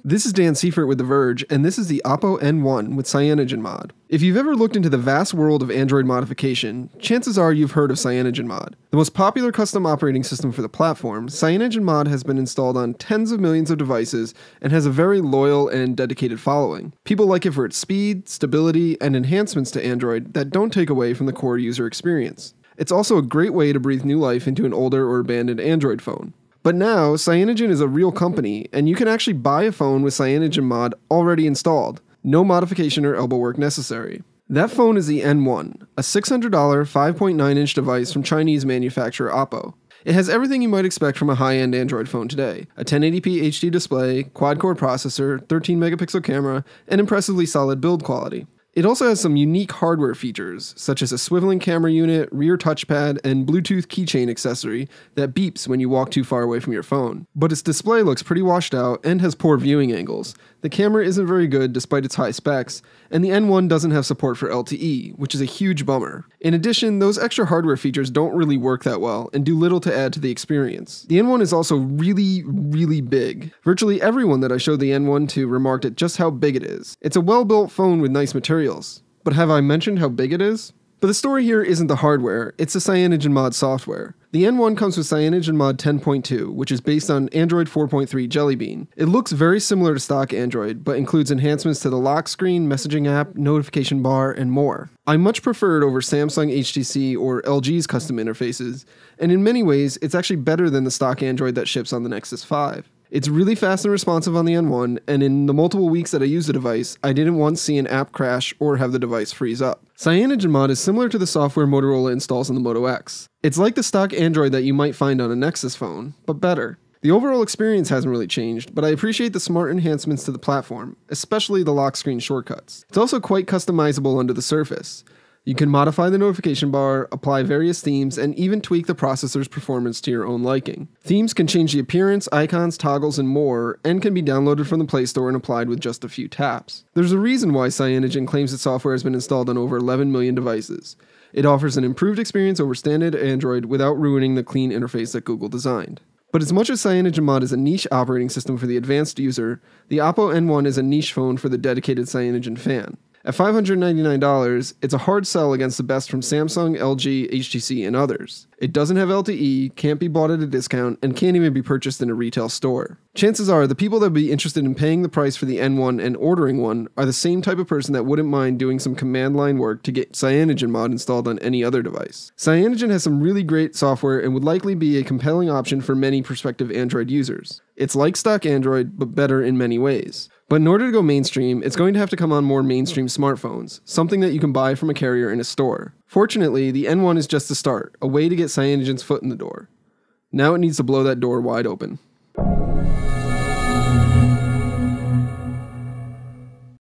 This is Dan Seifert with The Verge, and this is the Oppo N1 with CyanogenMod. If you've ever looked into the vast world of Android modification, chances are you've heard of CyanogenMod. The most popular custom operating system for the platform, CyanogenMod has been installed on tens of millions of devices and has a very loyal and dedicated following. People like it for its speed, stability, and enhancements to Android that don't take away from the core user experience. It's also a great way to breathe new life into an older or abandoned Android phone. But now, Cyanogen is a real company, and you can actually buy a phone with CyanogenMod already installed. No modification or elbow work necessary. That phone is the N1, a $600 5.9-inch device from Chinese manufacturer Oppo. It has everything you might expect from a high-end Android phone today. A 1080p HD display, quad-core processor, 13-megapixel camera, and impressively solid build quality. It also has some unique hardware features, such as a swiveling camera unit, rear touchpad, and Bluetooth keychain accessory that beeps when you walk too far away from your phone. But its display looks pretty washed out and has poor viewing angles. The camera isn't very good despite its high specs, and the N1 doesn't have support for LTE, which is a huge bummer. In addition, those extra hardware features don't really work that well and do little to add to the experience. The N1 is also really big. Virtually everyone that I showed the N1 to remarked at just how big it is. It's a well-built phone with nice materials. But have I mentioned how big it is? But the story here isn't the hardware, it's the CyanogenMod software. The N1 comes with CyanogenMod 10.2, which is based on Android 4.3 Jelly Bean. It looks very similar to stock Android, but includes enhancements to the lock screen, messaging app, notification bar, and more. I much prefer it over Samsung HTC or LG's custom interfaces, and in many ways, it's actually better than the stock Android that ships on the Nexus 5. It's really fast and responsive on the N1, and in the multiple weeks that I used the device, I didn't once see an app crash or have the device freeze up. CyanogenMod is similar to the software Motorola installs on the Moto X. It's like the stock Android that you might find on a Nexus phone, but better. The overall experience hasn't really changed, but I appreciate the smart enhancements to the platform, especially the lock screen shortcuts. It's also quite customizable under the surface. You can modify the notification bar, apply various themes, and even tweak the processor's performance to your own liking. Themes can change the appearance, icons, toggles, and more, and can be downloaded from the Play Store and applied with just a few taps. There's a reason why Cyanogen claims its software has been installed on over 11 million devices. It offers an improved experience over standard Android without ruining the clean interface that Google designed. But as much as CyanogenMod is a niche operating system for the advanced user, the Oppo N1 is a niche phone for the dedicated Cyanogen fan. At $599, it's a hard sell against the best from Samsung, LG, HTC, and others. It doesn't have LTE, can't be bought at a discount, and can't even be purchased in a retail store. Chances are the people that would be interested in paying the price for the N1 and ordering one are the same type of person that wouldn't mind doing some command line work to get CyanogenMod installed on any other device. Cyanogen has some really great software and would likely be a compelling option for many prospective Android users. It's like stock Android, but better in many ways. But in order to go mainstream, it's going to have to come on more mainstream smartphones, something that you can buy from a carrier in a store. Fortunately, the N1 is just the start, a way to get Cyanogen's foot in the door. Now it needs to blow that door wide open.